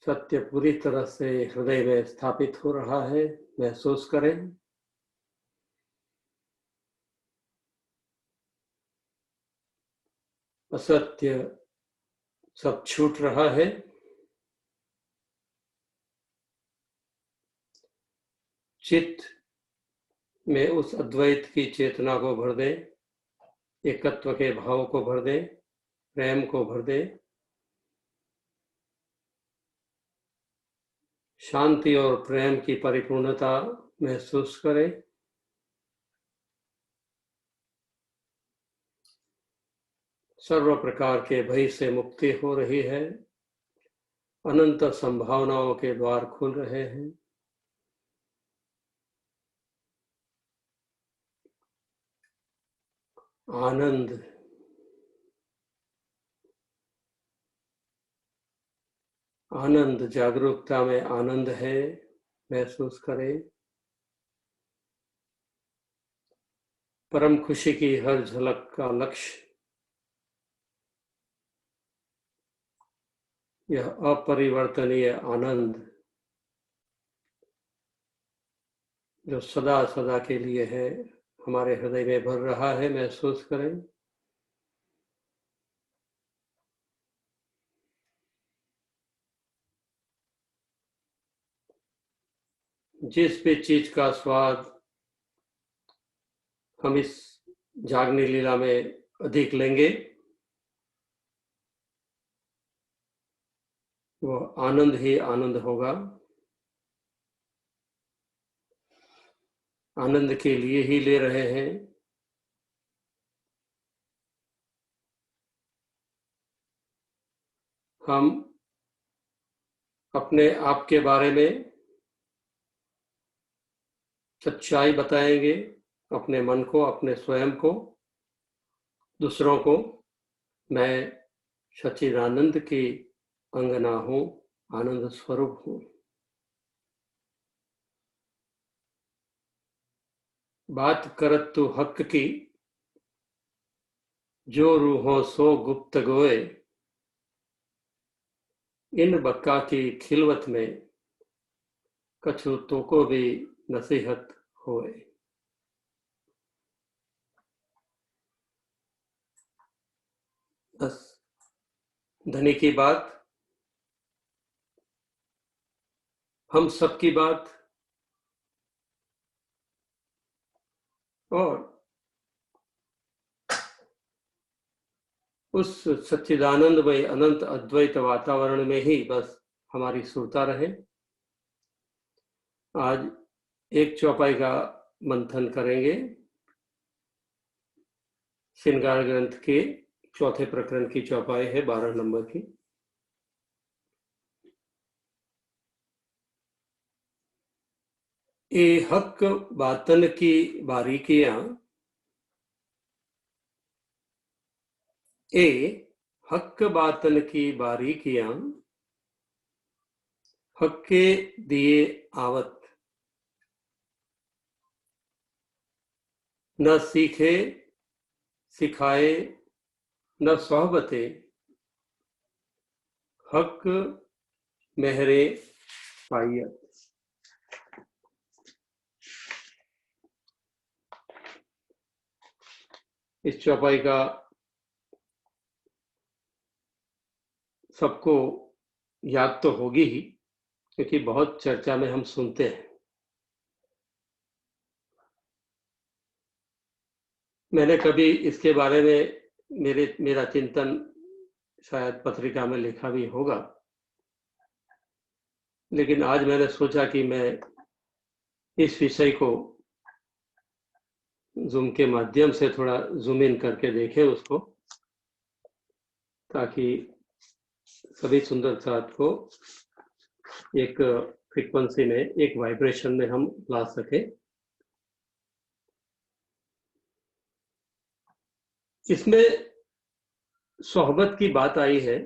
सत्य पूरी तरह से हृदय में स्थापित हो रहा है, महसूस करें। असत्य सब छूट रहा है। चित्त में उस अद्वैत की चेतना को भर दें, एकत्व के भाव को भर दें, प्रेम को भर दें। शांति और प्रेम की परिपूर्णता महसूस करें। सर्व प्रकार के भय से मुक्ति हो रही है। अनंत संभावनाओं के द्वार खुल रहे हैं। आनंद, आनंद, जागरूकता में आनंद है, महसूस करें। परम खुशी की हर झलक का लक्ष्य यह अपरिवर्तनीय आनंद जो सदा सदा के लिए है, हमारे हृदय में भर रहा है, महसूस करें। जिस भी चीज का स्वाद हम इस जागनी लीला में अधिक लेंगे, वो आनंद ही आनंद होगा। आनंद के लिए ही ले रहे हैं। हम अपने आप के बारे में सच्चाई बताएंगे, अपने मन को, अपने स्वयं को, दूसरों को। मैं सच्चिदानंद की अंगना हूँ, आनंद स्वरूप हूँ। बात करत तू हक की, जो रूहों सो गुप्त गोए। इन बक्का की खिलवत में कछु तो को भी नसीहत होए। बस धनी की बात, हम सबकी बात, और उस सच्चिदानंदमय अनंत अद्वैत वातावरण में ही बस हमारी सुरता रहे। आज एक चौपाई का मंथन करेंगे। श्रृंगार ग्रंथ के चौथे प्रकरण की चौपाई है, 12 नंबर की। ए हक बातन की बारीकियां, ए हक बातन की बारीकियां, हक के दिए आवत। न सीखे सिखाए न सोहबते, हक मेहरे पायत। इस चौपाई का सबको याद तो होगी ही, क्योंकि बहुत चर्चा में हम सुनते हैं। मैंने कभी इसके बारे में मेरा चिंतन शायद पत्रिका में लिखा भी होगा, लेकिन आज मैंने सोचा कि मैं इस विषय को जूम के माध्यम से थोड़ा जूम इन करके देखें उसको, ताकि सभी सुंदर साथ को एक फ्रीक्वेंसी में, एक वाइब्रेशन में हम ला सके। इसमें सोहबत की बात आई है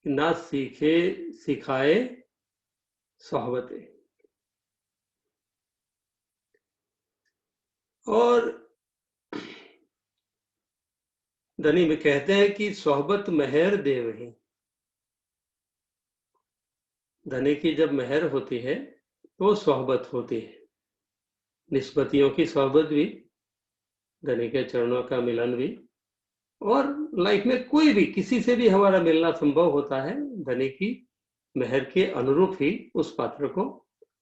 कि ना सीखे सिखाए सोहबते, और धनी में कहते हैं कि सोहबत मेहर देव है। धनी की जब मेहर होती है तो सोहबत होती है, निस्बतियों की सोहबत भी, धनी के चरणों का मिलन भी, और लाइफ में कोई भी किसी से भी हमारा मिलना संभव होता है धनी की मेहर के अनुरूप ही उस पात्र को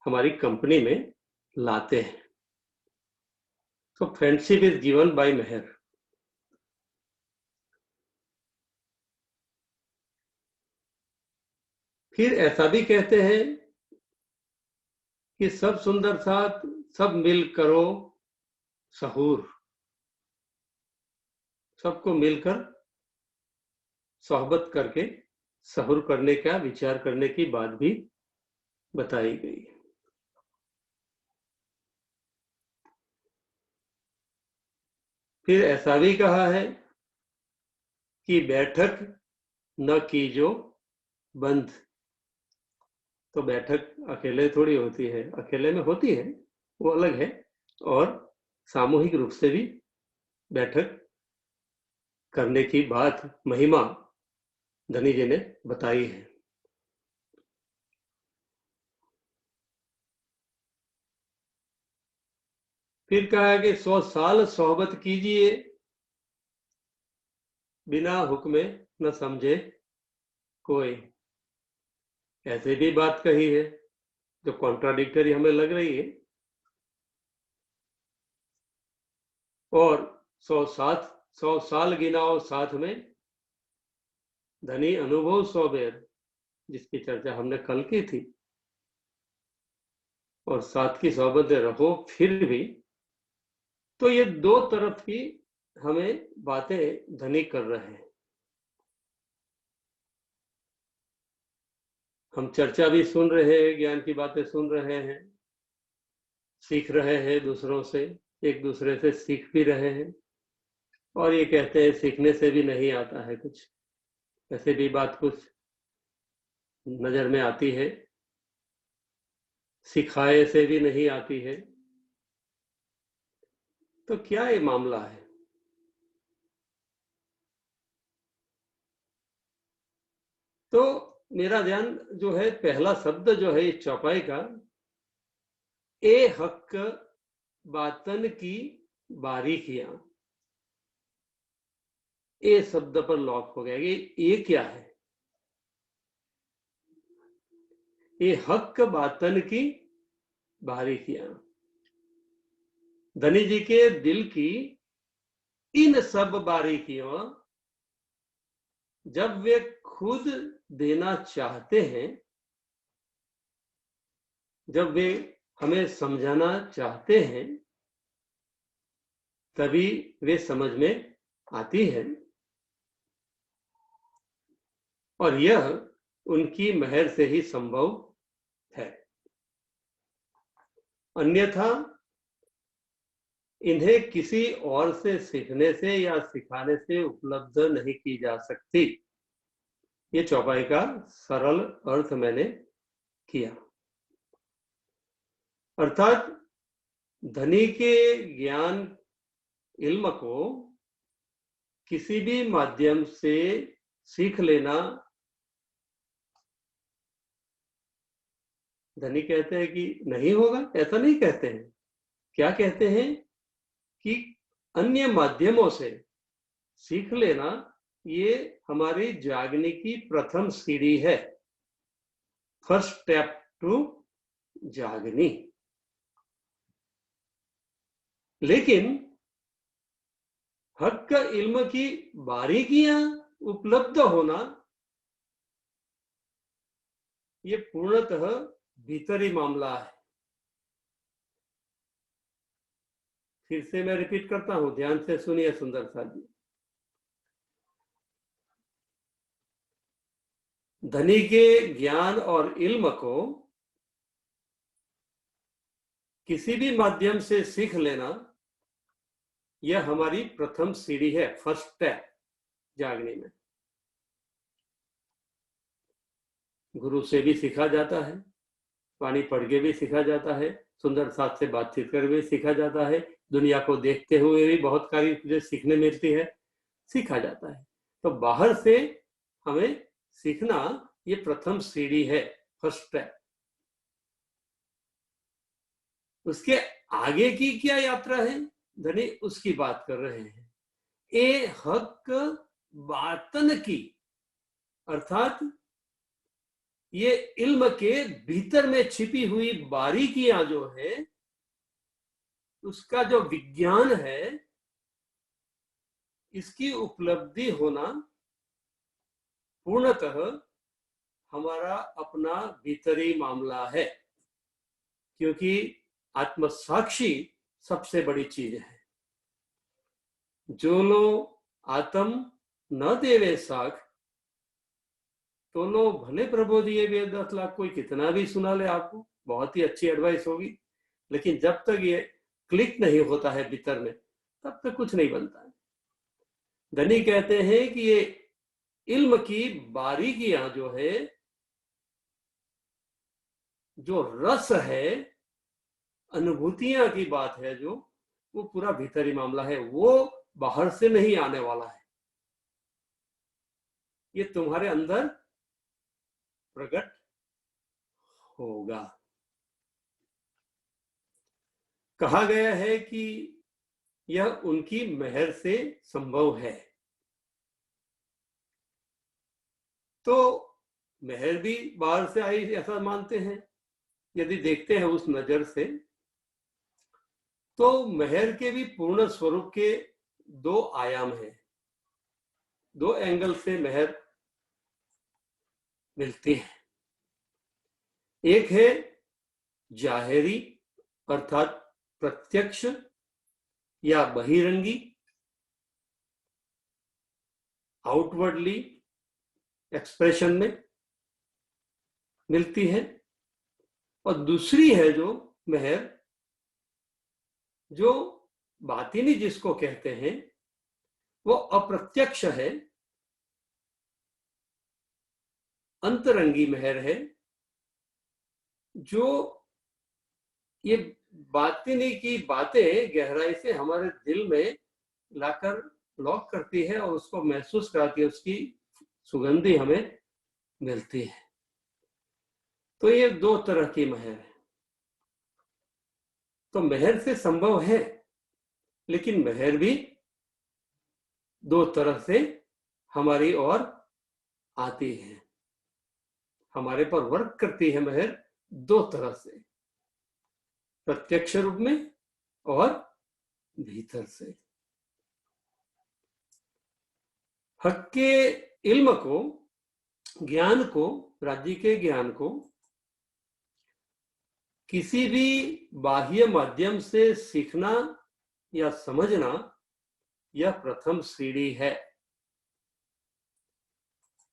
हमारी कंपनी में लाते हैं। तो फ्रेंडशिप इज गिवन बाय मेहर। फिर ऐसा भी कहते हैं कि सब सुंदर साथ सब मिल करो सहूर, सबको मिलकर सोहबत करके सहूर करने का विचार करने की बात भी बताई गई। फिर ऐसा भी कहा है कि बैठक न कीजो बंद। तो बैठक अकेले थोड़ी होती है, अकेले में होती है वो अलग है, और सामूहिक रूप से भी बैठक करने की बात महिमा धनी जी ने बताई है। फिर कहा कि 100 साल सोहबत कीजिए, बिना हुक्मे न समझे कोई। ऐसे भी बात कही है जो कॉन्ट्राडिक्टरी हमें लग रही है। और 100 साल गिनाओ साथ में, धनी अनुभव 100 बेर, जिसकी चर्चा हमने कल की थी। और साथ की सोहबत रहो फिर भी। तो ये दो तरफ की हमें बातें धनी कर रहे हैं। हम चर्चा भी सुन रहे हैं, ज्ञान की बातें सुन रहे हैं, सीख रहे हैं दूसरों से, एक दूसरे से सीख भी रहे हैं। और ये कहते हैं सीखने से भी नहीं आता है कुछ, ऐसे भी बात कुछ नजर में आती है, सिखाए से भी नहीं आती है। तो क्या ये मामला है? तो मेरा ध्यान जो है, पहला शब्द जो है इस चौपाई का, ए हक बातन की बारीकियां, ए शब्द पर लॉक हो गया। ये क्या है? ये हक बातन की बारीकियां, धनी जी के दिल की इन सब बारीकियों, जब वे खुद देना चाहते हैं, जब वे हमें समझाना चाहते हैं, तभी वे समझ में आती है। और यह उनकी मेहर से ही संभव है, अन्यथा इन्हें किसी और से सीखने से या सिखाने से उपलब्ध नहीं की जा सकती। ये चौपाई का सरल अर्थ मैंने किया। अर्थात धनी के ज्ञान इल्म को किसी भी माध्यम से सीख लेना, धनी कहते हैं कि नहीं होगा, ऐसा नहीं कहते हैं। क्या कहते हैं कि अन्य माध्यमों से सीख लेना ये हमारी जागने की प्रथम सीढ़ी है, फर्स्ट स्टेप टू जागनी। लेकिन हक का इल्म की बारीकियां उपलब्ध होना, ये पूर्णतः भीतरी मामला है। फिर से मैं रिपीट करता हूं, ध्यान से सुनिए सुंदर साथ जी। धनी के ज्ञान और इल्म को किसी भी माध्यम से सीख लेना, यह हमारी प्रथम सीढ़ी है, फर्स्ट स्टेप जागने में। गुरु से भी सीखा जाता है, वाणी पढ़ के भी सीखा जाता है, सुंदर साथ से बातचीत कर भी सीखा जाता है, दुनिया को देखते हुए भी बहुत सारी चीजें सीखने मिलती है, सीखा जाता है। तो बाहर से हमें सीखना ये प्रथम सीढ़ी है, फर्स्ट स्टेप। उसके आगे की क्या यात्रा है धनी, उसकी बात कर रहे हैं। ए हक बातन की, अर्थात ये इल्म के भीतर में छिपी हुई बारीकियां जो है, उसका जो विज्ञान है, इसकी उपलब्धि होना पूर्णतः हमारा अपना भीतरी मामला है। क्योंकि आत्मसाक्षी सबसे बड़ी चीज है। जो लो आत्म न देवे साख, तो लो भले प्रभु दिए वेद 10 लाख, कोई कितना भी सुना ले आपको, बहुत ही अच्छी एडवाइस होगी, लेकिन जब तक ये क्लिक नहीं होता है भीतर में, तब तक कुछ नहीं बनता है। धनी कहते हैं कि ये इल्म की बारीकियां जो है, जो रस है, अनुभूतियां की बात है, जो वो पूरा भीतरी मामला है, वो बाहर से नहीं आने वाला है, ये तुम्हारे अंदर प्रकट होगा। कहा गया है कि यह उनकी मेहर से संभव है। तो मेहर भी बाहर से आई ऐसा मानते हैं। यदि देखते हैं उस नजर से, तो मेहर के भी पूर्ण स्वरूप के दो आयाम हैं, दो एंगल से मेहर मिलती है। एक है जाहिरी अर्थात प्रत्यक्ष या बहिरंगी, आउटवर्डली एक्सप्रेशन में मिलती है, और दूसरी है जो मेहर, जो बातिनी जिसको कहते हैं, वो अप्रत्यक्ष है, अंतरंगी मेहर है, जो ये बातिनी की बातें गहराई से हमारे दिल में लाकर लॉक करती है और उसको महसूस कराती है, उसकी सुगंधी हमें मिलती है। तो ये दो तरह की मेहर है। तो मेहर से संभव है, लेकिन मेहर भी दो तरह से हमारी ओर आती है, हमारे पर वर्क करती है मेहर दो तरह से, प्रत्यक्ष रूप में और भीतर से। हक के इल्म को, ज्ञान को, राज्य के ज्ञान को किसी भी बाह्य माध्यम से सीखना या समझना, यह प्रथम सीढ़ी है।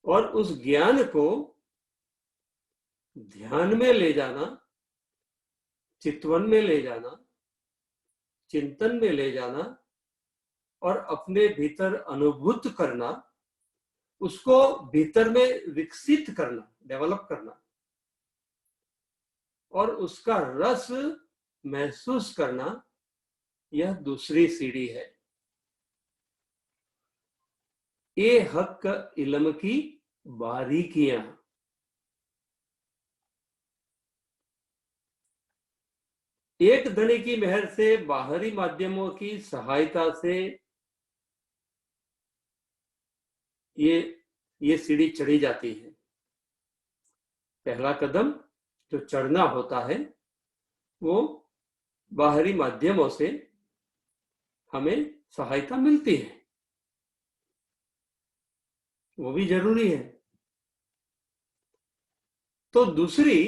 और उस ज्ञान को ध्यान में ले जाना, चितवन में ले जाना, चिंतन में ले जाना और अपने भीतर अनुभूत करना, उसको भीतर में विकसित करना, डेवलप करना और उसका रस महसूस करना, यह दूसरी सीढ़ी है। ये हक इल्म की बारीकियां। एक धनी की मेहर से बाहरी माध्यमों की सहायता से ये सीढ़ी चढ़ी जाती है। पहला कदम जो चढ़ना होता है, वो बाहरी माध्यमों से हमें सहायता मिलती है, वो भी जरूरी है। तो दूसरी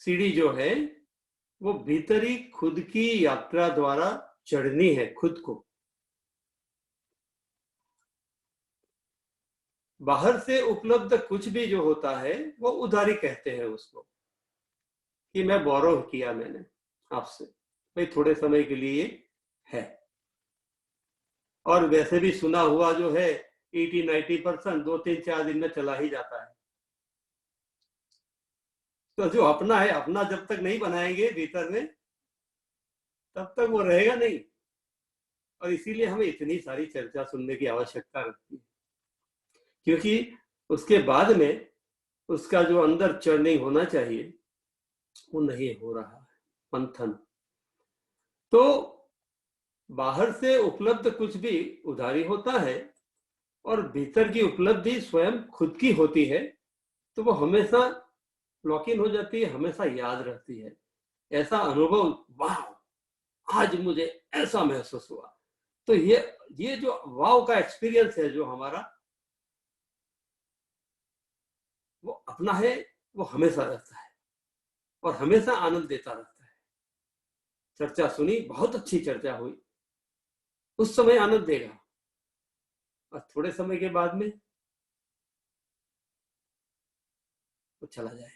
सीढ़ी जो है, वो भीतरी खुद की यात्रा द्वारा चढ़नी है खुद को। बाहर से उपलब्ध कुछ भी जो होता है, वो उधारी कहते हैं उसको, कि मैं बोरो किया मैंने आपसे, भाई थोड़े समय के लिए है। और वैसे भी सुना हुआ जो है 80-90% 2-3-4 दिन में चला ही जाता है। तो जो अपना है, अपना जब तक नहीं बनाएंगे भीतर में, तब तक वो रहेगा नहीं। और इसीलिए हमें इतनी सारी चर्चा सुनने की आवश्यकता रहती है, क्योंकि उसके बाद में उसका जो अंदर चर्निंग होना चाहिए वो नहीं हो रहा है, मंथन। तो बाहर से उपलब्ध कुछ भी उधारी होता है और भीतर की उपलब्धि स्वयं खुद की होती है, तो वो हमेशा लॉक इन हो जाती है, हमेशा याद रहती है। ऐसा अनुभव, वाह आज मुझे ऐसा महसूस हुआ। तो ये जो वाव का एक्सपीरियंस है जो हमारा, वो अपना है, वो हमेशा रहता है और हमेशा आनंद देता रहता है। चर्चा सुनी, बहुत अच्छी चर्चा हुई, उस समय आनंद देगा और थोड़े समय के बाद में वो चला जाएगा।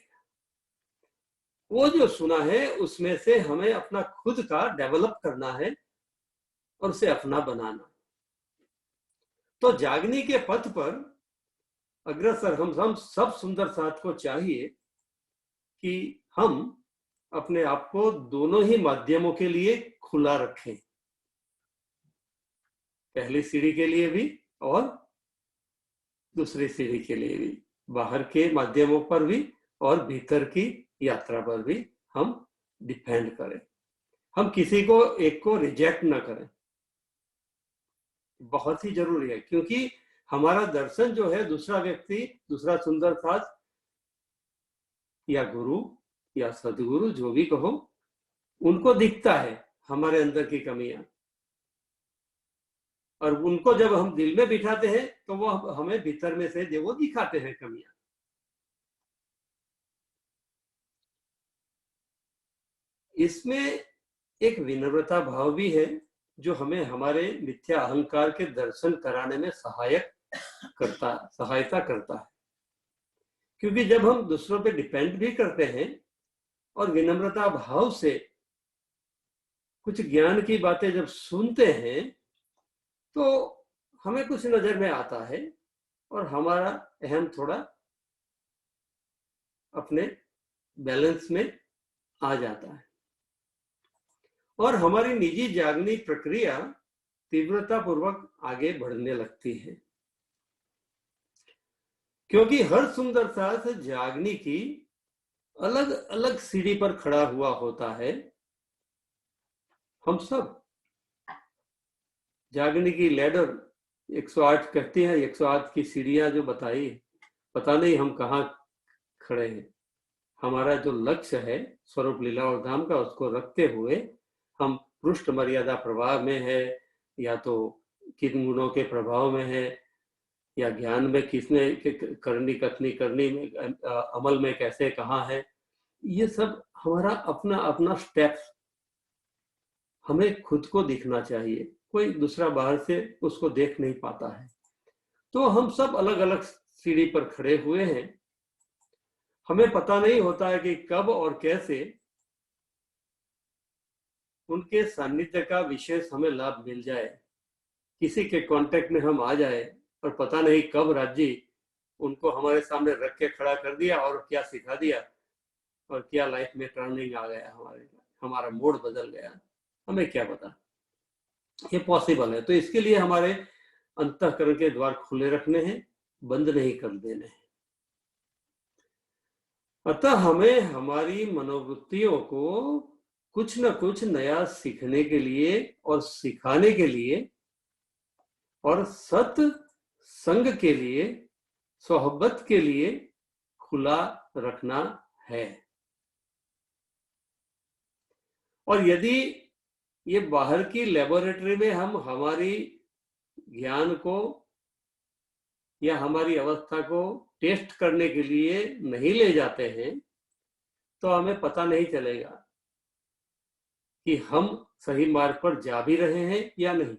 वो जो सुना है उसमें से हमें अपना खुद का डेवलप करना है और उसे अपना बनाना। तो जागने के पथ पर अग्रसर हम सब सुंदर साथ को चाहिए कि हम अपने आप को दोनों ही माध्यमों के लिए खुला रखें, पहली सीढ़ी के लिए भी और दूसरी सीढ़ी के लिए भी, बाहर के माध्यमों पर भी और भीतर की यात्रा पर भी हम डिपेंड करें। हम किसी को एक को रिजेक्ट ना करें, बहुत ही जरूरी है, क्योंकि हमारा दर्शन जो है दूसरा व्यक्ति, दूसरा सुंदर साथ या गुरु या सदगुरु जो भी कहो, उनको दिखता है हमारे अंदर की कमियां, और उनको जब हम दिल में बिठाते हैं तो वो हमें भीतर में से जो वो दिखाते हैं कमियां। इसमें एक विनम्रता भाव भी है जो हमें हमारे मिथ्या अहंकार के दर्शन कराने में सहायता करता है। क्योंकि जब हम दूसरों पे डिपेंड भी करते हैं और विनम्रता भाव से कुछ ज्ञान की बातें जब सुनते हैं तो हमें कुछ नजर में आता है और हमारा अहम थोड़ा अपने बैलेंस में आ जाता है और हमारी निजी जागनी प्रक्रिया तीव्रता पूर्वक आगे बढ़ने लगती है। क्योंकि हर सुंदर साथ जागनी की अलग अलग सीढ़ी पर खड़ा हुआ होता है। हम सब जागने की लैडर 108 कहती है, 108 की सीढ़ियां जो बताई, पता नहीं हम कहाँ खड़े हैं। हमारा जो लक्ष्य है स्वरूप लीला और धाम का, उसको रखते हुए हम पृष्ठ मर्यादा प्रभाव में है या तो किन गुणों के प्रभाव में है या ज्ञान में किसने करनी कथनी करनी में, अमल में कैसे कहाँ है, ये सब हमारा अपना अपना स्टेप्स हमें खुद को दिखना चाहिए। कोई दूसरा बाहर से उसको देख नहीं पाता है। तो हम सब अलग अलग सीढ़ी पर खड़े हुए हैं। हमें पता नहीं होता है कि कब और कैसे उनके सानिध्य का विशेष हमें लाभ मिल जाए, किसी के कांटेक्ट में हम आ जाए और पता नहीं कब राज्य उनको हमारे सामने रख के खड़ा कर दिया और क्या सिखा दिया और क्या लाइफ में टर्निंग आ गया, हमारा मोड़ बदल गया, हमें क्या पता। ये पॉसिबल है। तो इसके लिए हमारे अंतःकरण के द्वार खुले रखने हैं, बंद नहीं कर देने हैं। अतः हमें हमारी मनोवृत्तियों को कुछ न कुछ नया सीखने के लिए और सिखाने के लिए और सत संग के लिए, सोहबत के लिए खुला रखना है। और यदि ये बाहर की लेबोरेटरी में हम हमारी ज्ञान को या हमारी अवस्था को टेस्ट करने के लिए नहीं ले जाते हैं तो हमें पता नहीं चलेगा कि हम सही मार्ग पर जा भी रहे हैं या नहीं।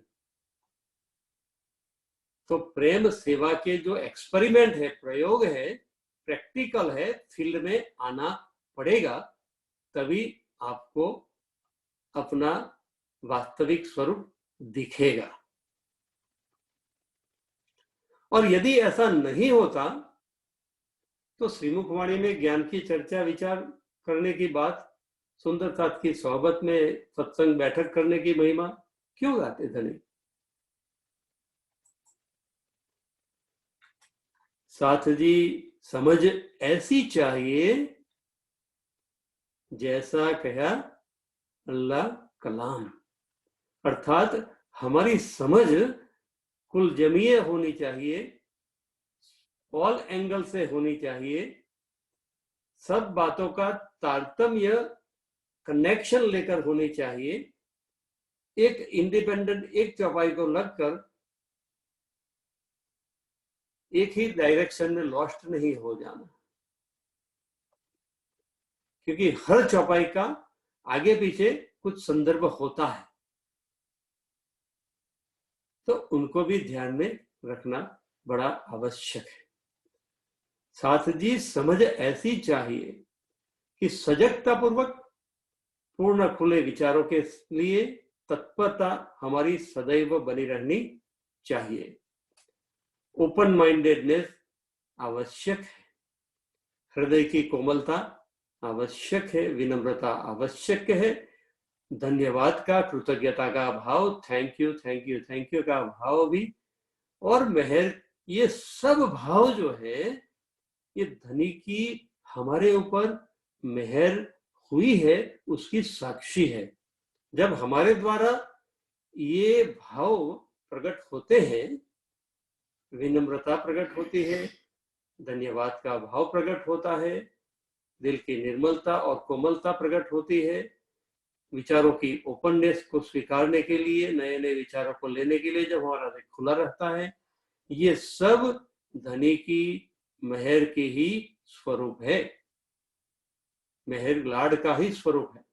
तो प्रेम सेवा के जो एक्सपेरिमेंट है, प्रयोग है, प्रैक्टिकल है, फील्ड में आना पड़ेगा, तभी आपको अपना वास्तविक स्वरूप दिखेगा। और यदि ऐसा नहीं होता तो श्रीमुख वाणी में ज्ञान की चर्चा विचार करने की बात, सुंदर साथ की सोहबत में सत्संग बैठक करने की महिमा क्यों गाते धनी? साथ जी समझ ऐसी चाहिए जैसा कहा अल्लाह कलाम, अर्थात हमारी समझ कुल जमीय होनी चाहिए, ऑल एंगल से होनी चाहिए, सब बातों का तारतम्य कनेक्शन लेकर होनी चाहिए, एक इंडिपेंडेंट एक चौपाई को लगकर एक ही डायरेक्शन में लॉस्ट नहीं हो जाना, क्योंकि हर चौपाई का आगे पीछे कुछ संदर्भ होता है, तो उनको भी ध्यान में रखना बड़ा आवश्यक है। साथ ही समझ ऐसी चाहिए कि सजगता पूर्वक पूर्ण खुले विचारों के लिए तत्परता हमारी सदैव बनी रहनी चाहिए। ओपन माइंडेडनेस आवश्यक है, हृदय की कोमलता आवश्यक है, विनम्रता आवश्यक है, धन्यवाद का, कृतज्ञता का भाव, thank you thank you thank you का भाव भी, और मेहर, ये सब भाव जो है ये धनी की हमारे ऊपर मेहर हुई है उसकी साक्षी है। जब हमारे द्वारा ये भाव प्रकट होते हैं, विनम्रता प्रकट होती है, धन्यवाद का भाव प्रकट होता है, दिल की निर्मलता और कोमलता प्रकट होती है, विचारों की ओपननेस को स्वीकारने के लिए, नए नए विचारों को लेने के लिए जब हमारा दिल खुला रहता है, ये सब धनी की मेहर की ही स्वरूप है, मेहर लाड का ही स्वरूप है।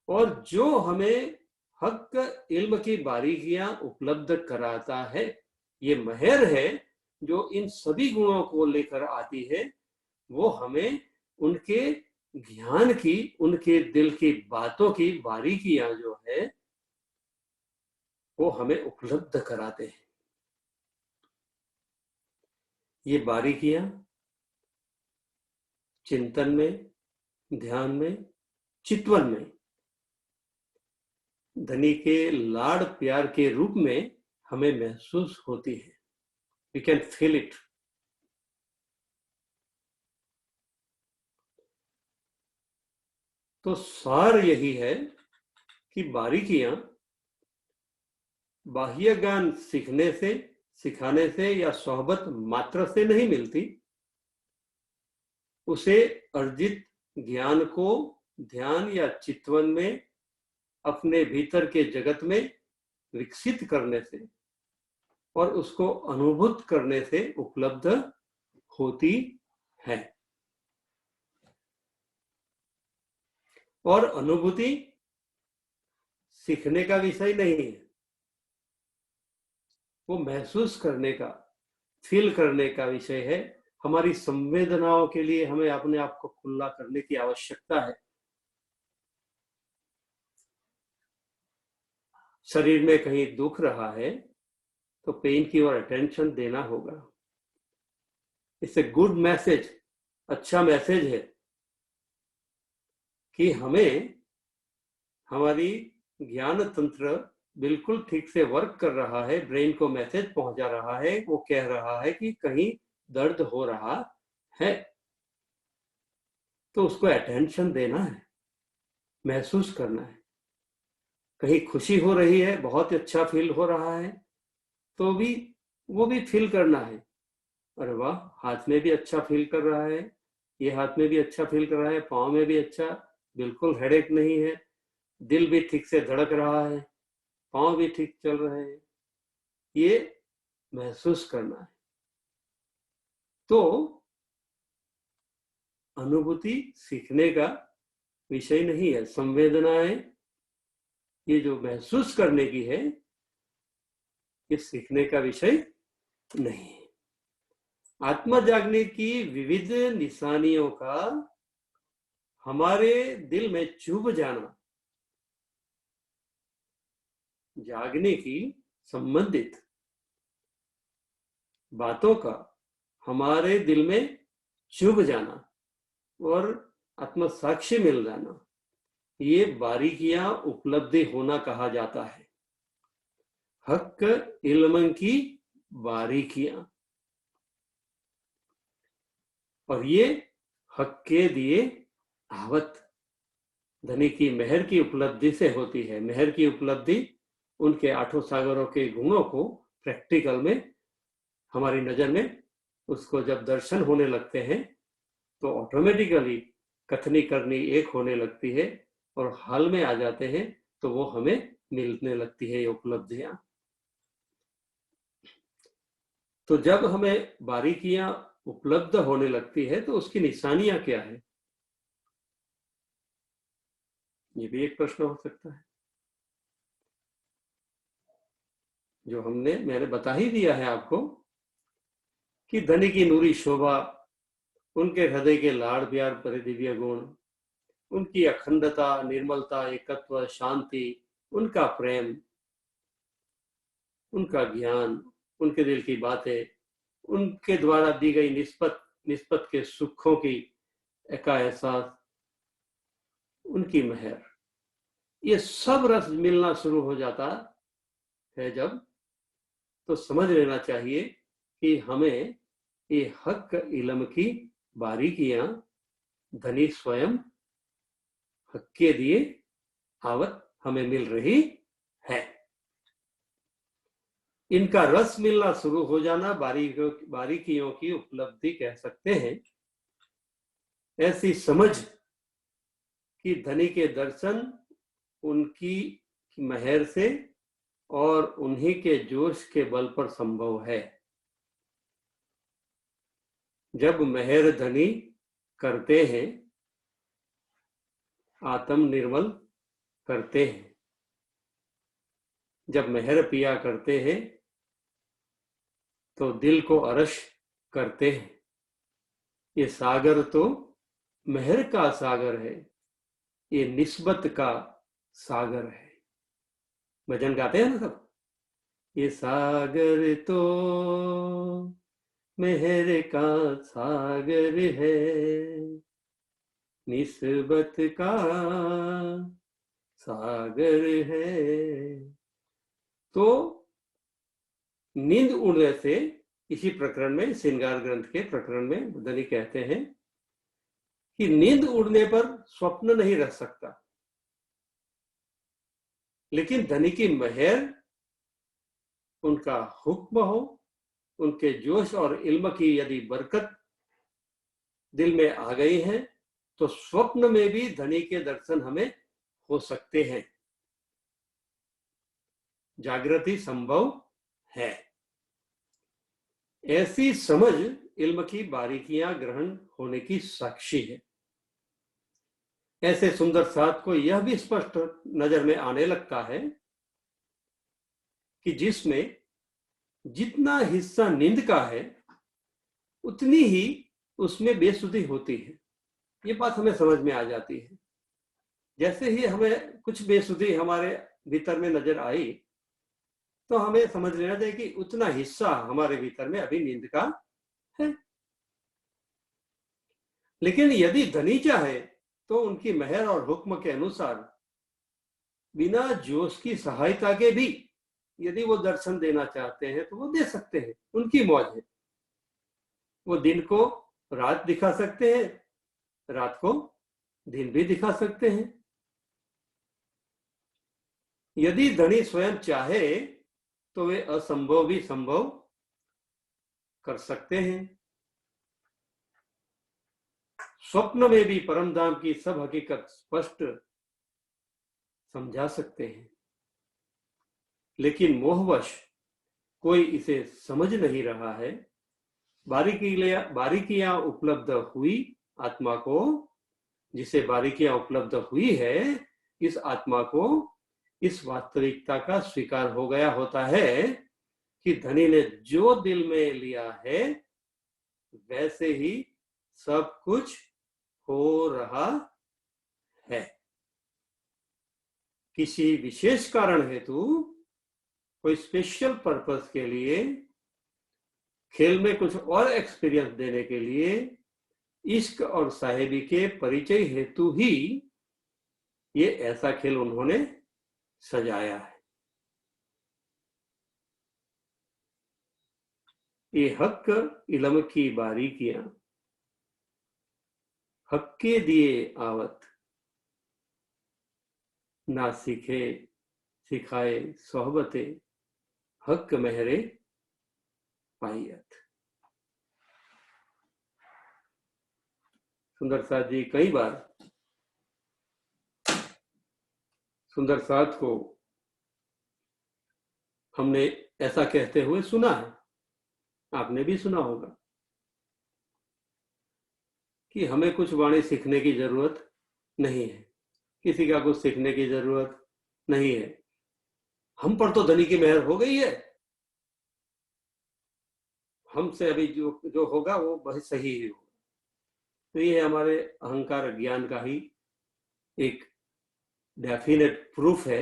और जो हमें हक इल्म की बारीकियां उपलब्ध कराता है, ये मेहर है जो इन सभी गुणों को लेकर आती है, वो हमें उनके ज्ञान की, उनके दिल की बातों की बारीकियां जो है वो हमें उपलब्ध कराते हैं। ये बारीकियां चिंतन में, ध्यान में, चितवन में धनी के लाड़ प्यार के रूप में हमें महसूस होती है। We can feel it. तो सार यही है कि बारीकियां बाह्य ज्ञान सीखने से, सिखाने से या सोहबत मात्र से नहीं मिलती, उसे अर्जित ज्ञान को ध्यान या चितवन में अपने भीतर के जगत में विकसित करने से और उसको अनुभूत करने से उपलब्ध होती है। और अनुभूति सीखने का विषय नहीं है, वो महसूस करने का, फील करने का विषय है। हमारी संवेदनाओं के लिए हमें अपने आप को खुला करने की आवश्यकता है। शरीर में कहीं दुख रहा है तो पेन की ओर अटेंशन देना होगा। इट्स ए गुड मैसेज, अच्छा मैसेज है कि हमें हमारी ज्ञान तंत्र बिल्कुल ठीक से वर्क कर रहा है, ब्रेन को मैसेज पहुंचा रहा है, वो कह रहा है कि कहीं दर्द हो रहा है, तो उसको अटेंशन देना है, महसूस करना है। कहीं खुशी हो रही है, बहुत अच्छा फील हो रहा है, तो भी वो भी फील करना है। अरे वाह, हाथ में भी अच्छा फील कर रहा है, ये हाथ में भी अच्छा फील कर रहा है, पाँव में भी अच्छा, बिल्कुल हेडेक नहीं है, दिल भी ठीक से धड़क रहा है, पाँव भी ठीक चल रहे हैं, ये महसूस करना है। तो अनुभूति सीखने का विषय नहीं है। संवेदनाएं ये जो महसूस करने की है, ये सीखने का विषय नहीं है। आत्मा जागने की विविध निशानियों का हमारे दिल में चुभ जाना, जागने की संबंधित बातों का हमारे दिल में चुभ जाना और आत्म साक्षी मिल जाना, ये बारीकियां उपलब्धि होना कहा जाता है। हक इल्म की बारीकियां। और ये हक के दिए आवत, धनी की मेहर की उपलब्धि से होती है। मेहर की उपलब्धि उनके आठों सागरों के गुणों को प्रैक्टिकल में हमारी नजर में उसको जब दर्शन होने लगते हैं तो ऑटोमेटिकली कथनी करनी एक होने लगती है और हाल में आ जाते हैं, तो वो हमें मिलने लगती है ये उपलब्धियां। तो जब हमें बारीकियां उपलब्ध होने लगती है तो उसकी निशानियां क्या है, ये भी एक प्रश्न हो सकता है। जो मैंने बता ही दिया है आपको कि धनी की नूरी शोभा, उनके हृदय के लाड़ प्यार पर दिव्य गुण, उनकी अखंडता, निर्मलता, एकत्व, शांति, उनका प्रेम, उनका ज्ञान, उनके दिल की बातें, उनके द्वारा दी गई निस्बत के सुखों की का एहसास, उनकी मेहर, ये सब रस मिलना शुरू हो जाता है जब, तो समझ लेना चाहिए कि हमें ये हक इल्म की बारीकियां धनी स्वयं हक के दिए आवत हमें मिल रही है। इनका रस मिलना शुरू हो जाना बारीकियों की उपलब्धि कह सकते हैं। ऐसी समझ कि धनी के दर्शन उनकी मेहर से और उन्हीं के जोश के बल पर संभव है। जब मेहर धनी करते हैं, आत्म निर्मल करते हैं। जब मेहर पिया करते हैं तो दिल को अरश करते हैं। ये सागर तो मेहर का सागर है, ये निस्बत का सागर है। भजन गाते हैं ना सब, ये सागर तो मेहर का सागर है, निस्बत का सागर है। तो नींद उड़ने से, इसी प्रकरण में, श्रृंगार ग्रंथ के प्रकरण में धनी कहते हैं कि नींद उड़ने पर स्वप्न नहीं रह सकता, लेकिन धनी की मेहर, उनका हुक्म हो, उनके जोश और इल्म की यदि बरकत दिल में आ गई है तो स्वप्न में भी धनी के दर्शन हमें हो सकते हैं। जागृति संभव है। ऐसी समझ इल्म की बारीकियां ग्रहण होने की साक्षी है। ऐसे सुंदर साथ को यह भी स्पष्ट नजर में आने लगता है कि जिसमें जितना हिस्सा नींद का है उतनी ही उसमें बेसुधी होती है। ये बात हमें समझ में आ जाती है। जैसे ही हमें कुछ बेसुधी हमारे भीतर में नजर आई तो हमें समझ लेना चाहिए कि उतना हिस्सा हमारे भीतर में अभी नींद का है। लेकिन यदि धनी चाहे तो उनकी मेहर और हुक्म के अनुसार बिना जोश की सहायता के भी यदि वो दर्शन देना चाहते हैं तो वो दे सकते हैं, उनकी मौज है। वो दिन को रात दिखा सकते हैं, रात को दिन भी दिखा सकते हैं। यदि धनी स्वयं चाहे तो वे असंभव भी संभव कर सकते हैं। स्वप्न में भी परम धाम की सब हकीकत स्पष्ट समझा सकते हैं, लेकिन मोहवश कोई इसे समझ नहीं रहा है। बारीकियां उपलब्ध हुई आत्मा को, जिसे बारीकियां उपलब्ध हुई है, इस आत्मा को इस वास्तविकता का स्वीकार हो गया होता है कि धनी ने जो दिल में लिया है वैसे ही सब कुछ हो रहा है। किसी विशेष कारण हेतु, कोई स्पेशल पर्पस के लिए, खेल में कुछ और एक्सपीरियंस देने के लिए, इश्क और साहेबी के परिचय हेतु ही ये ऐसा खेल उन्होंने सजाया है। ये हक इल्म की बारीकियां हक्के दिए आवत, ना सीखे सिखाए सोहबते, हक मेहरे पायत। सुंदर साथ जी कई बार सुंदर साथ को हमने ऐसा कहते हुए सुना है, आपने भी सुना होगा कि हमें कुछ वाणी सीखने की जरूरत नहीं है, किसी का कुछ सीखने की जरूरत नहीं है, हम पर तो धनी की मेहर हो गई है, हमसे अभी जो जो होगा वो बहुत सही ही होगा। तो ये हमारे अहंकार ज्ञान का ही एक डेफिनेट प्रूफ है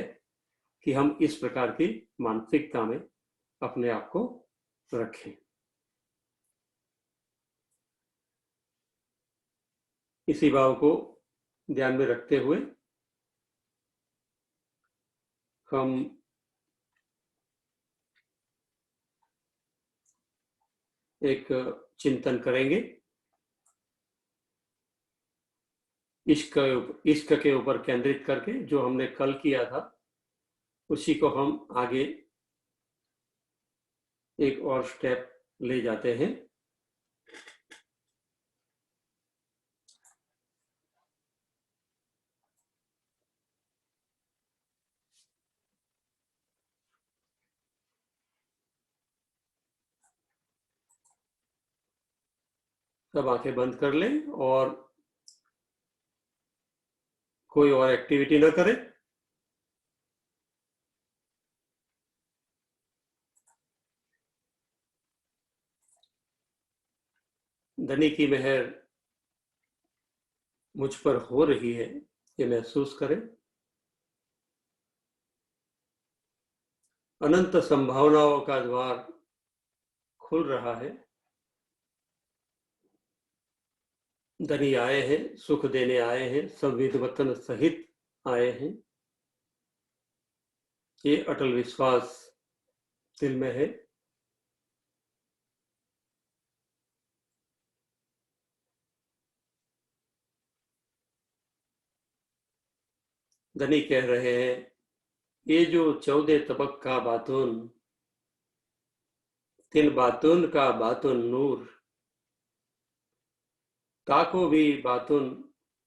कि हम इस प्रकार की मानसिकता में अपने आप को रखें। इसी भाव को ध्यान में रखते हुए हम एक चिंतन करेंगे इश्क के ऊपर केंद्रित करके। जो हमने कल किया था उसी को हम आगे एक और स्टेप ले जाते हैं। सब आंखें बंद कर लें और कोई और एक्टिविटी ना करें। धनी की मेहर मुझ पर हो रही है ये महसूस करें। अनंत संभावनाओं का द्वार खुल रहा है। धनी आए हैं, सुख देने आए हैं, संविध वतन सहित आए हैं, ये अटल विश्वास दिल में है। धनी कह रहे हैं ये जो 14 तबक का बातून, तिन बातून का बातून नूर, ताको भी बातून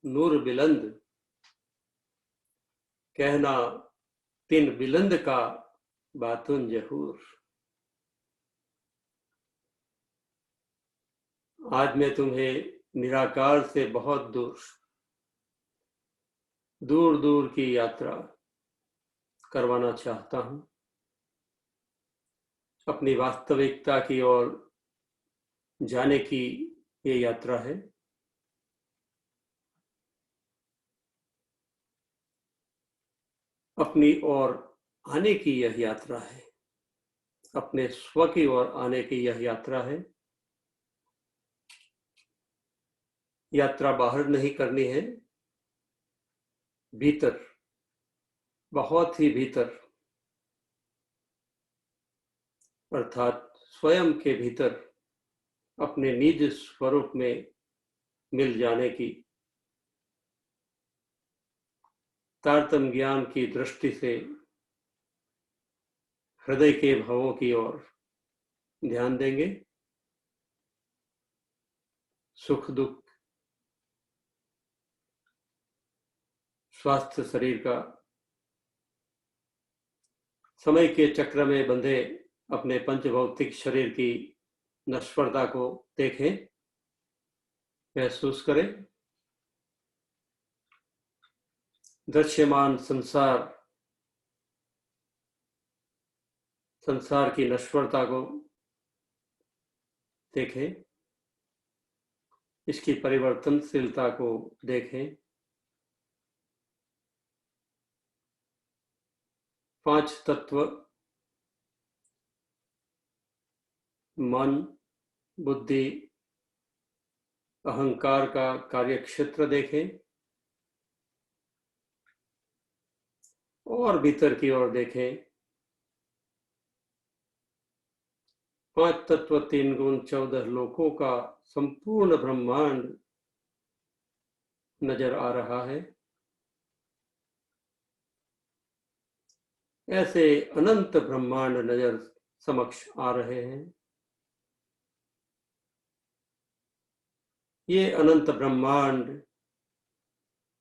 नूर बिलंद, कहना तिन बिलंद का बातून जहूर। आज मैं तुम्हें निराकार से बहुत दूर दूर दूर की यात्रा करवाना चाहता हूं, अपनी वास्तविकता की ओर जाने की ये यात्रा है। अपनी ओर आने की यह यात्रा है, अपने स्व की ओर आने की यह यात्रा है। यात्रा बाहर नहीं करनी है, भीतर, बहुत ही भीतर, अर्थात स्वयं के भीतर अपने निज स्वरूप में मिल जाने की, तारतम्य ज्ञान की दृष्टि से हृदय के भावों की ओर ध्यान देंगे। सुख दुख, स्वास्थ्य शरीर का, समय के चक्र में बंधे अपने पंचभौतिक शरीर की नश्वरता को देखें, महसूस करें। दृश्यमान संसार की नश्वरता को देखें, इसकी परिवर्तनशीलता को देखें। 5 तत्व मन, बुद्धि, अहंकार का कार्यक्षेत्र देखें और भीतर की ओर देखें। 5 तत्व 3 गुण 14 लोकों का संपूर्ण ब्रह्मांड नजर आ रहा है। ऐसे अनंत ब्रह्मांड नजर समक्ष आ रहे हैं। ये अनंत ब्रह्मांड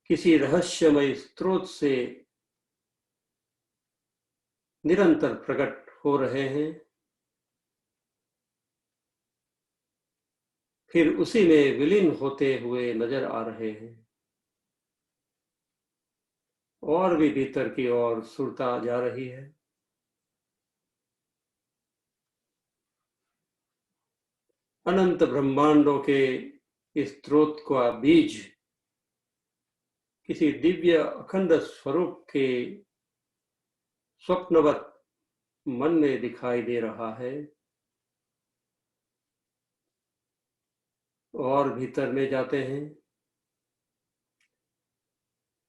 किसी रहस्यमय स्रोत से निरंतर प्रकट हो रहे हैं, फिर उसी में विलीन होते हुए नजर आ रहे हैं और भी भीतर की ओर सुरता जा रही है। अनंत ब्रह्मांडों के इस स्रोत का बीज किसी दिव्य अखंड स्वरूप के स्वप्नवत मन में दिखाई दे रहा है और भीतर में जाते हैं।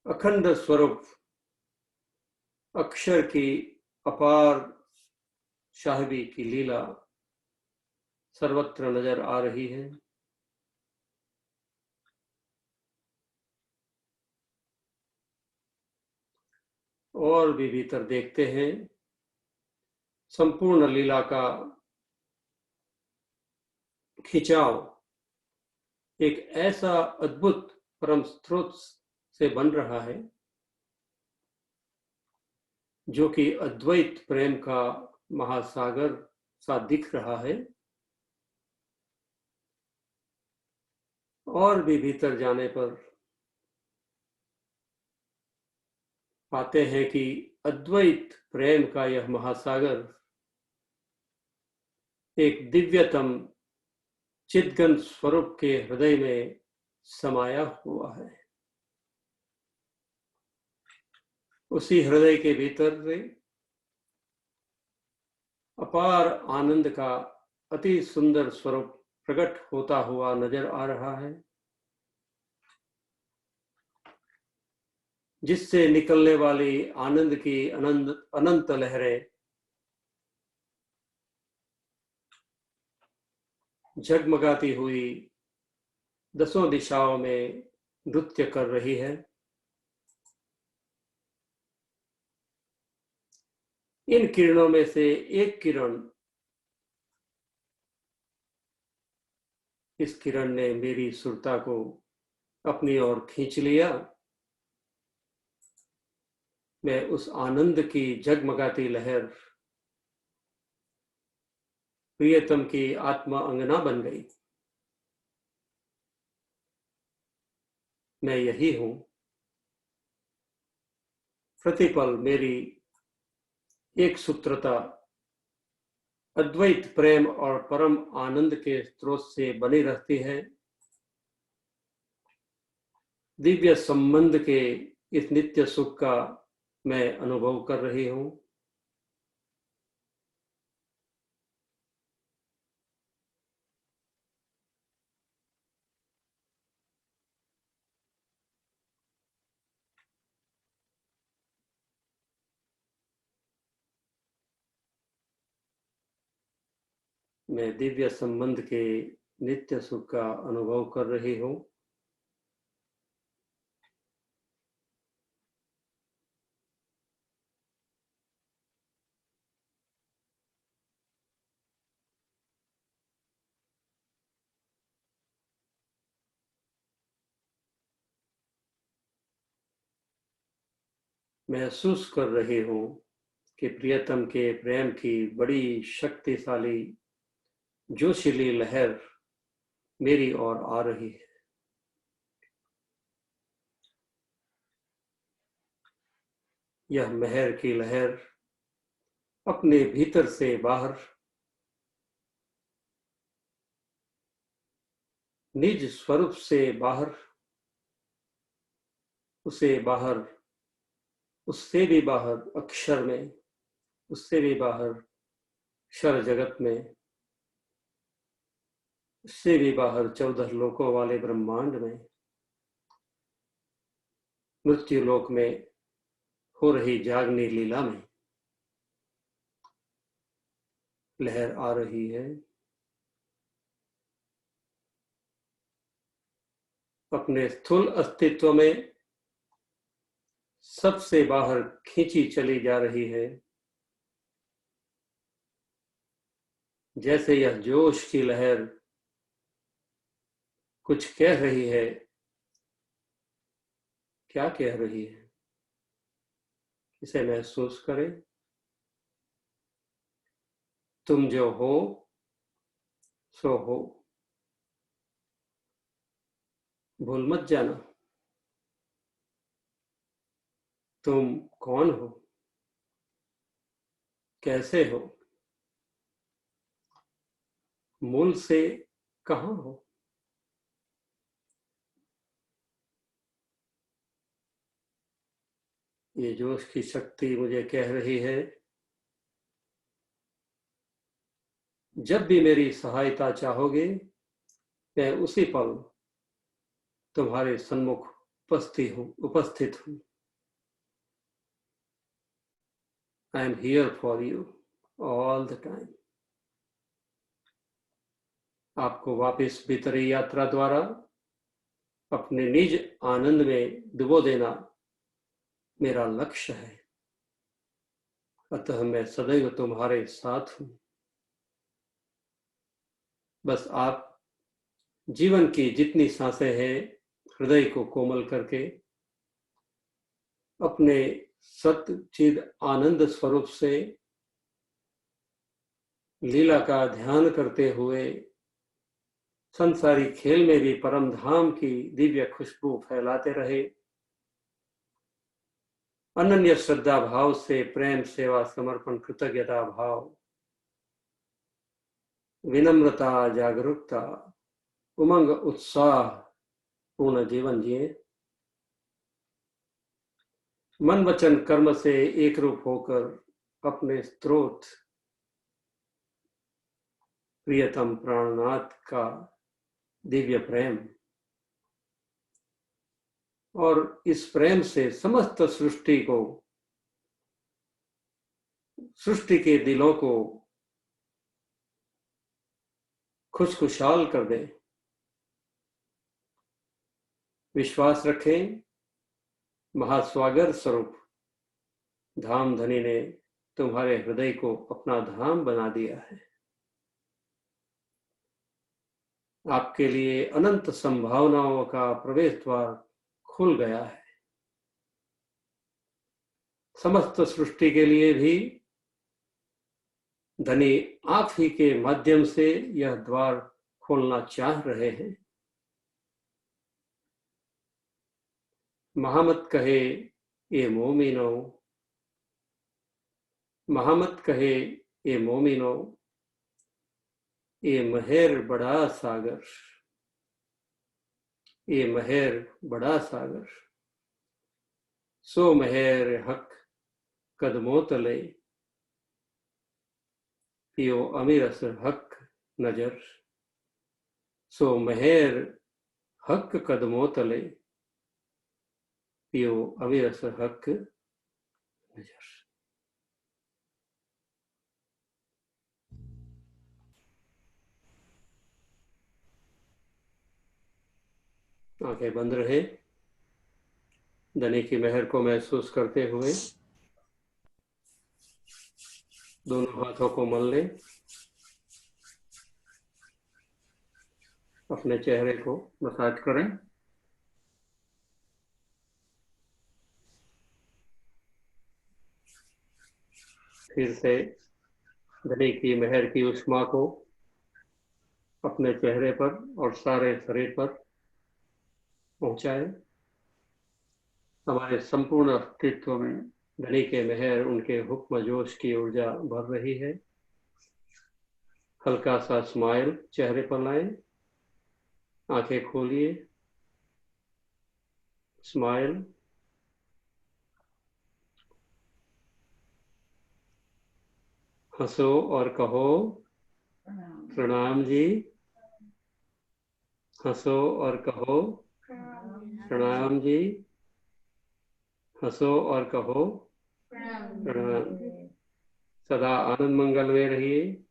अखंड स्वरूप अक्षर की अपार शाहबी की लीला सर्वत्र नजर आ रही है। और भी भीतर देखते हैं, संपूर्ण लीला का खिंचाव एक ऐसा अद्भुत परम स्रोत से बन रहा है जो कि अद्वैत प्रेम का महासागर सा दिख रहा है। और भी भीतर जाने पर पाते हैं कि अद्वैत प्रेम का यह महासागर एक दिव्यतम चिद्गन स्वरूप के हृदय में समाया हुआ है। उसी हृदय के भीतर से अपार आनंद का अति सुंदर स्वरूप प्रकट होता हुआ नजर आ रहा है, जिससे निकलने वाली आनंद की अनंत लहरें झगमगाती हुई दसों दिशाओं में नृत्य कर रही है। इन किरणों में से एक किरण, इस किरण ने मेरी सुरता को अपनी ओर खींच लिया। मैं उस आनंद की जगमगाती लहर प्रियतम की आत्मा अंगना बन गई। मैं यही हूं। प्रतिपल मेरी एक सूत्रता अद्वैत प्रेम और परम आनंद के स्रोत से बनी रहती है। दिव्य संबंध के इस नित्य सुख का मैं अनुभव कर रही हूं। मैं दिव्य संबंध के नित्य सुख का अनुभव कर रही हूं। महसूस कर रही हूं कि प्रियतम के प्रेम की बड़ी शक्तिशाली जोशीली लहर मेरी ओर आ रही है। यह मेहर की लहर अपने भीतर से बाहर निज स्वरूप से बाहर, उसे बाहर, उससे भी बाहर अक्षर में, उससे भी बाहर क्षर जगत में, उससे भी बाहर 14 लोकों वाले ब्रह्मांड में, मृत्यु लोक में हो रही जागनी लीला में लहर आ रही है। अपने स्थूल अस्तित्व में सबसे बाहर खींची चली जा रही है। जैसे यह जोश की लहर कुछ कह रही है। क्या कह रही है, इसे महसूस करें। तुम जो हो सो हो, भूल मत जाना। तुम कौन हो, कैसे हो, मूल से कहां हो। ये जोश की शक्ति मुझे कह रही है, जब भी मेरी सहायता चाहोगे, मैं उसी पल तुम्हारे सन्मुख उपस्थित हूं। I am here for you all the time. आपको वापस भीतरी यात्रा द्वारा अपने निज आनंद में डुबो देना मेरा लक्ष्य है। अतः मैं सदैव तुम्हारे साथ हूं। बस आप जीवन की जितनी सांसें हैं, हृदय को कोमल करके अपने सच्चिद आनंद स्वरूप से लीला का ध्यान करते हुए संसारी खेल में भी परम धाम की दिव्य खुशबू फैलाते रहे। अनन्य श्रद्धा भाव से प्रेम, सेवा, समर्पण, कृतज्ञता भाव, विनम्रता, जागरूकता, उमंग, उत्साह पूर्ण जीवन जिए। मन, वचन, कर्म से एक रूप होकर अपने स्रोत प्रियतम प्राणनाथ का दिव्य प्रेम और इस प्रेम से समस्त सृष्टि के दिलों को खुशखुशाल कर दे। विश्वास रखें, महास्वागर स्वरूप धाम धनी ने तुम्हारे हृदय को अपना धाम बना दिया है। आपके लिए अनंत संभावनाओं का प्रवेश द्वार खुल गया है। समस्त सृष्टि के लिए भी धनी आप ही के माध्यम से यह द्वार खोलना चाह रहे हैं। महामत कहे ये मोमिनो, महामत कहे ये मोमिनो, ये महर बड़ा सागर, ये महर बड़ा सागर, सो महर हक कदमों तले, पियो अमीरस हक नजर। सो महर हक कदमों तले, पियो अमीरस हक नजर। आंखें बंद रहे। धनी की महर को महसूस करते हुए दोनों हाथों को मल लें। अपने चेहरे को मसाज करें। फिर से धनी की महर की उष्मा को अपने चेहरे पर और सारे शरीर पर पहुंचाए। हमारे संपूर्ण अस्तित्व में धनी के महर, उनके हुक्म जोश की ऊर्जा भर रही है। हल्का सा स्माइल चेहरे पर लाएं। आंखें खोलिए। स्माइल। हंसो और कहो प्रणाम जी। हंसो और कहो प्रणाम जी। हंसो और कहो प्रणाम। सदा आनंद मंगल में रहिए।